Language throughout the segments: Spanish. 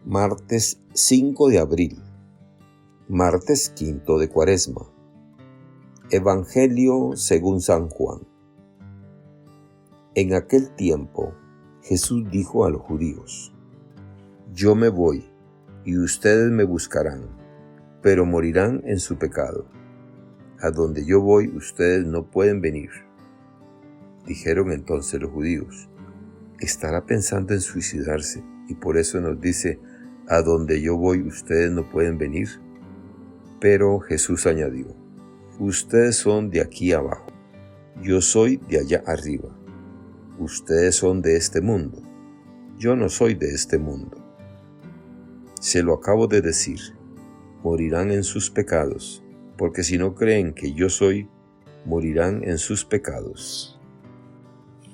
Martes 5 de abril, martes quinto de Cuaresma. Evangelio según San Juan. En aquel tiempo, Jesús dijo a los judíos: Yo me voy, y ustedes me buscarán, pero morirán en su pecado. A donde yo voy, ustedes no pueden venir. Dijeron entonces los judíos: ¿Estará pensando en suicidarse? Y por eso nos dice: a donde yo voy, ustedes no pueden venir. Pero Jesús añadió: ustedes son de aquí abajo, yo soy de allá arriba. Ustedes son de este mundo, yo no soy de este mundo. Se lo acabo de decir, morirán en sus pecados, porque si no creen que yo soy, morirán en sus pecados.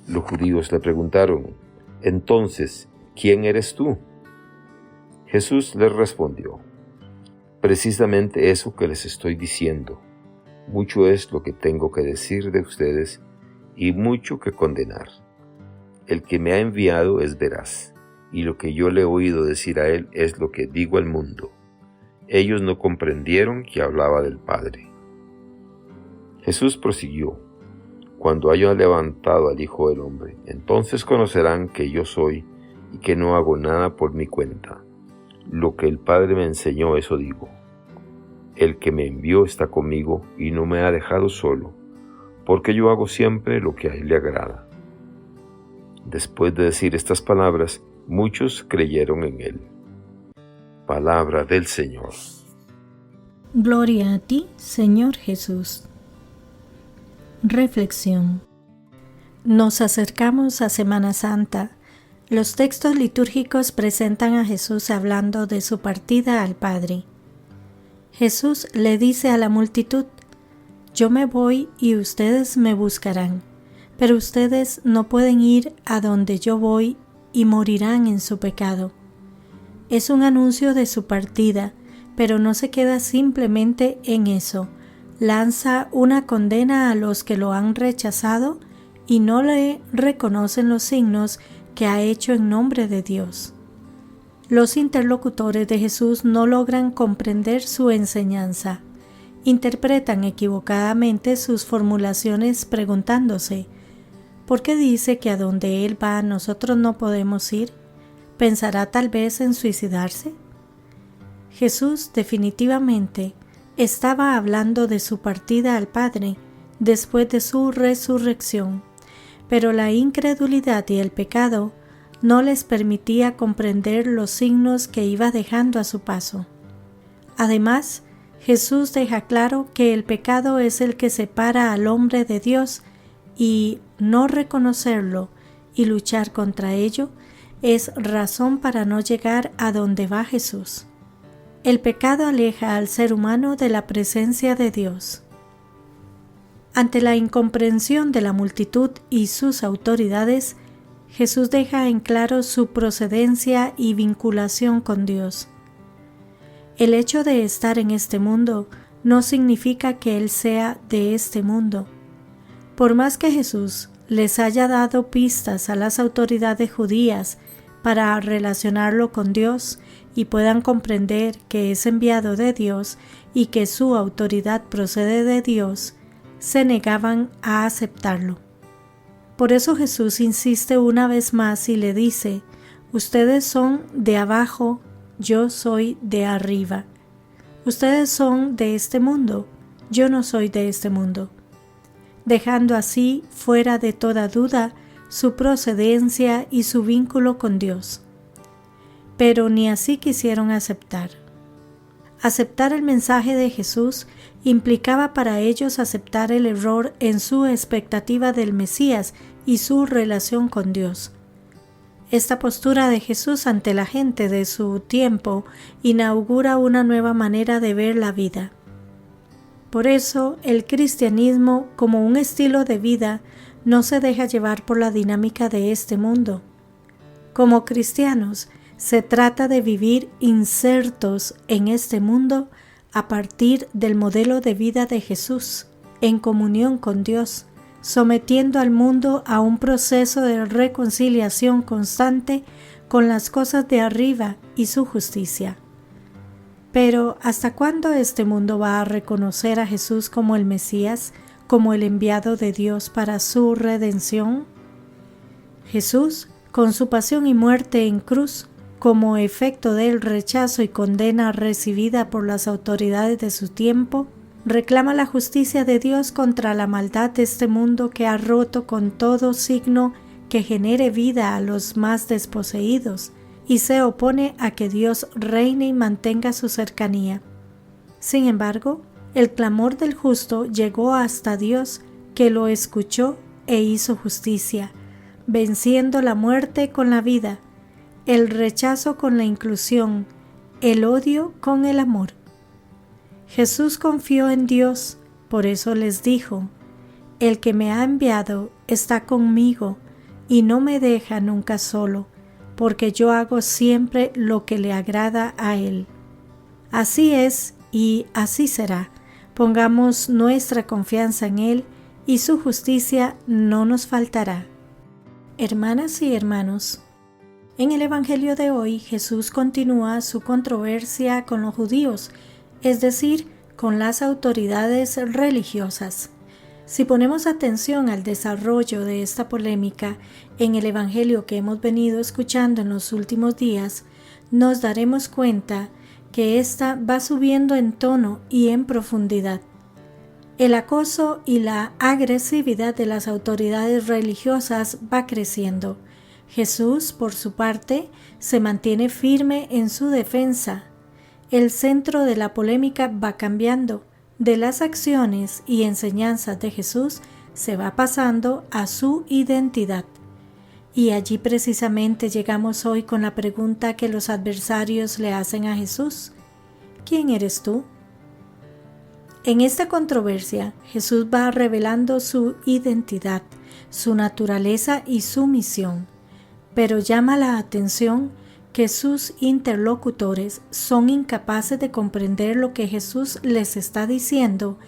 Los judíos le preguntaron: entonces, ¿quién eres tú? Jesús les respondió: precisamente eso que les estoy diciendo. Mucho es lo que tengo que decir de ustedes y mucho que condenar. El que me ha enviado es veraz, y lo que yo le he oído decir a él es lo que digo al mundo. Ellos no comprendieron que hablaba del Padre. Jesús prosiguió: cuando haya levantado al Hijo del Hombre, entonces conocerán que yo soy y que no hago nada por mi cuenta. Lo que el Padre me enseñó, eso digo. El que me envió está conmigo y no me ha dejado solo, porque yo hago siempre lo que a él le agrada. Después de decir estas palabras, muchos creyeron en él. Palabra del Señor. Gloria a ti, Señor Jesús. Reflexión. Nos acercamos a Semana Santa. Los textos litúrgicos presentan a Jesús hablando de su partida al Padre. Jesús le dice a la multitud: yo me voy y ustedes me buscarán, pero ustedes no pueden ir a donde yo voy y morirán en su pecado. Es un anuncio de su partida, pero no se queda simplemente en eso. Lanza una condena a los que lo han rechazado y no le reconocen los signos que ha hecho en nombre de Dios. Los interlocutores de Jesús no logran comprender su enseñanza. Interpretan equivocadamente sus formulaciones preguntándose: ¿por qué dice que a donde Él va nosotros no podemos ir? ¿Pensará tal vez en suicidarse? Jesús definitivamente estaba hablando de su partida al Padre después de su resurrección, pero la incredulidad y el pecado no les permitía comprender los signos que iba dejando a su paso. Además, Jesús deja claro que el pecado es el que separa al hombre de Dios y no reconocerlo y luchar contra ello es razón para no llegar a donde va Jesús. El pecado aleja al ser humano de la presencia de Dios. Ante la incomprensión de la multitud y sus autoridades, Jesús deja en claro su procedencia y vinculación con Dios. El hecho de estar en este mundo no significa que Él sea de este mundo. Por más que Jesús les haya dado pistas a las autoridades judías para relacionarlo con Dios y puedan comprender que es enviado de Dios y que su autoridad procede de Dios, se negaban a aceptarlo. Por eso Jesús insiste una vez más y le dice: ustedes son de abajo, yo soy de arriba. Ustedes son de este mundo, yo no soy de este mundo. Dejando así fuera de toda duda su procedencia y su vínculo con Dios. Pero ni así quisieron aceptar. Aceptar el mensaje de Jesús implicaba para ellos aceptar el error en su expectativa del Mesías y su relación con Dios. Esta postura de Jesús ante la gente de su tiempo inaugura una nueva manera de ver la vida. Por eso, el cristianismo, como un estilo de vida, no se deja llevar por la dinámica de este mundo. Como cristianos, se trata de vivir insertos en este mundo a partir del modelo de vida de Jesús, en comunión con Dios, sometiendo al mundo a un proceso de reconciliación constante con las cosas de arriba y su justicia. Pero ¿hasta cuándo este mundo va a reconocer a Jesús como el Mesías, como el enviado de Dios para su redención? Jesús, con su pasión y muerte en cruz, como efecto del rechazo y condena recibida por las autoridades de su tiempo, reclama la justicia de Dios contra la maldad de este mundo que ha roto con todo signo que genere vida a los más desposeídos y se opone a que Dios reine y mantenga su cercanía. Sin embargo, el clamor del justo llegó hasta Dios, que lo escuchó e hizo justicia, venciendo la muerte con la vida, el rechazo con la inclusión, el odio con el amor. Jesús confió en Dios, por eso les dijo: el que me ha enviado está conmigo y no me deja nunca solo, porque yo hago siempre lo que le agrada a Él. Así es y así será. Pongamos nuestra confianza en Él y su justicia no nos faltará. Hermanas y hermanos, en el Evangelio de hoy Jesús continúa su controversia con los judíos, es decir, con las autoridades religiosas. Si ponemos atención al desarrollo de esta polémica en el Evangelio que hemos venido escuchando en los últimos días, nos daremos cuenta que ésta va subiendo en tono y en profundidad. El acoso y la agresividad de las autoridades religiosas va creciendo. Jesús, por su parte, se mantiene firme en su defensa. El centro de la polémica va cambiando. De las acciones y enseñanzas de Jesús se va pasando a su identidad. Y allí precisamente llegamos hoy con la pregunta que los adversarios le hacen a Jesús: ¿quién eres tú? En esta controversia, Jesús va revelando su identidad, su naturaleza y su misión, pero llama la atención que sus interlocutores son incapaces de comprender lo que Jesús les está diciendo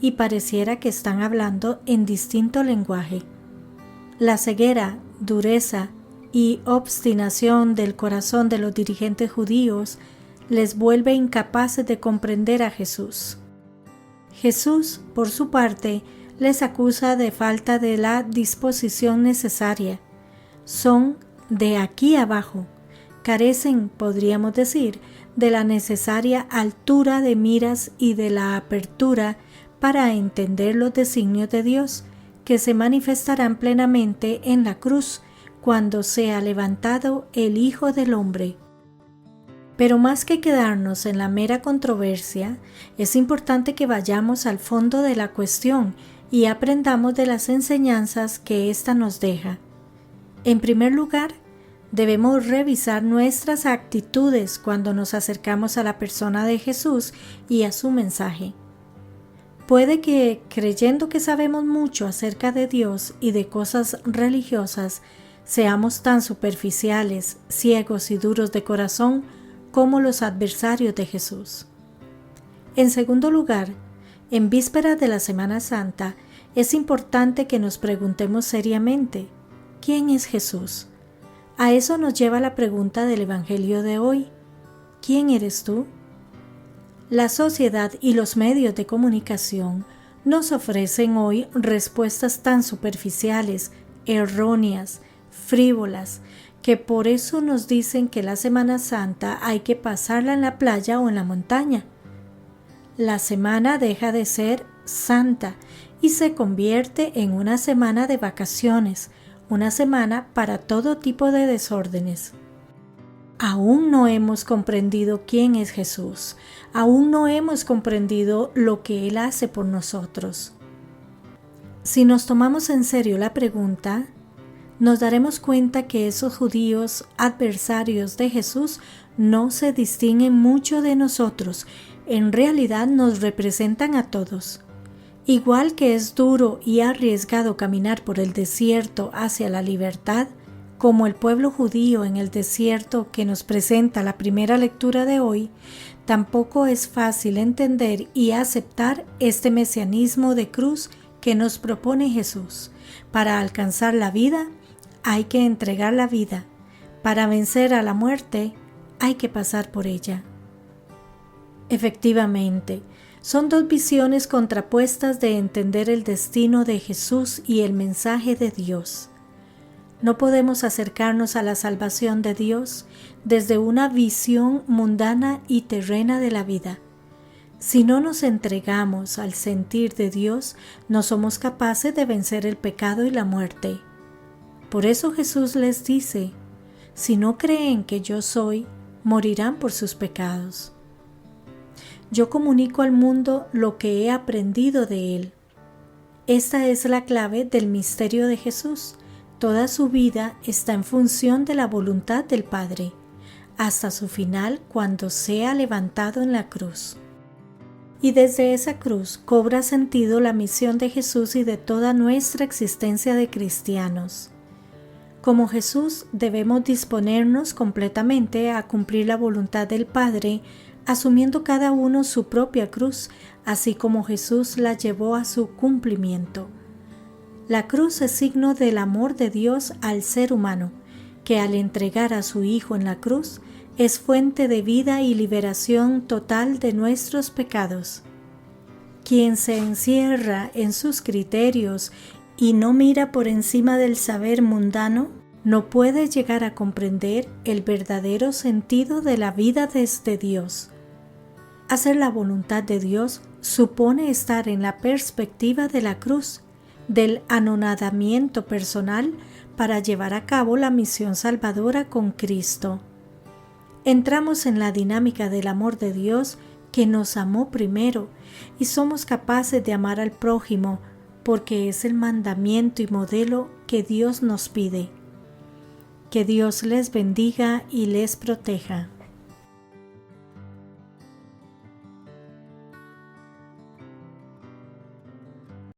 y pareciera que están hablando en distinto lenguaje. La ceguera, dureza y obstinación del corazón de los dirigentes judíos les vuelve incapaces de comprender a Jesús. Jesús, por su parte, les acusa de falta de la disposición necesaria. Son de aquí abajo. Carecen, podríamos decir, de la necesaria altura de miras y de la apertura para entender los designios de Dios, que se manifestarán plenamente en la cruz cuando sea levantado el Hijo del Hombre. Pero más que quedarnos en la mera controversia, es importante que vayamos al fondo de la cuestión y aprendamos de las enseñanzas que ésta nos deja. En primer lugar, debemos revisar nuestras actitudes cuando nos acercamos a la persona de Jesús y a su mensaje. Puede que, creyendo que sabemos mucho acerca de Dios y de cosas religiosas, seamos tan superficiales, ciegos y duros de corazón como los adversarios de Jesús. En segundo lugar, en vísperas de la Semana Santa, es importante que nos preguntemos seriamente: ¿quién es Jesús? A eso nos lleva la pregunta del Evangelio de hoy: ¿quién eres tú? La sociedad y los medios de comunicación nos ofrecen hoy respuestas tan superficiales, erróneas, frívolas, que por eso nos dicen que la Semana Santa hay que pasarla en la playa o en la montaña. La semana deja de ser santa y se convierte en una semana de vacaciones, una semana para todo tipo de desórdenes. Aún no hemos comprendido quién es Jesús, aún no hemos comprendido lo que Él hace por nosotros. Si nos tomamos en serio la pregunta, nos daremos cuenta que esos judíos adversarios de Jesús no se distinguen mucho de nosotros, en realidad nos representan a todos. Igual que es duro y arriesgado caminar por el desierto hacia la libertad, como el pueblo judío en el desierto que nos presenta la primera lectura de hoy, tampoco es fácil entender y aceptar este mesianismo de cruz que nos propone Jesús. Para alcanzar la vida, hay que entregar la vida. Para vencer a la muerte hay que pasar por ella. Efectivamente, son dos visiones contrapuestas de entender el destino de Jesús y el mensaje de Dios. No podemos acercarnos a la salvación de Dios desde una visión mundana y terrena de la vida. Si no nos entregamos al sentir de Dios, no somos capaces de vencer el pecado y la muerte. Por eso Jesús les dice: si no creen que yo soy, morirán por sus pecados. Yo comunico al mundo lo que he aprendido de Él. Esta es la clave del misterio de Jesús. Toda su vida está en función de la voluntad del Padre, hasta su final cuando sea levantado en la cruz. Y desde esa cruz cobra sentido la misión de Jesús y de toda nuestra existencia de cristianos. Como Jesús debemos disponernos completamente a cumplir la voluntad del Padre, asumiendo cada uno su propia cruz, así como Jesús la llevó a su cumplimiento. La cruz es signo del amor de Dios al ser humano, que al entregar a su Hijo en la cruz, es fuente de vida y liberación total de nuestros pecados. Quien se encierra en sus criterios y no mira por encima del saber mundano, no puede llegar a comprender el verdadero sentido de la vida desde Dios. Hacer la voluntad de Dios supone estar en la perspectiva de la cruz, del anonadamiento personal para llevar a cabo la misión salvadora con Cristo. Entramos en la dinámica del amor de Dios que nos amó primero y somos capaces de amar al prójimo porque es el mandamiento y modelo que Dios nos pide. Que Dios les bendiga y les proteja.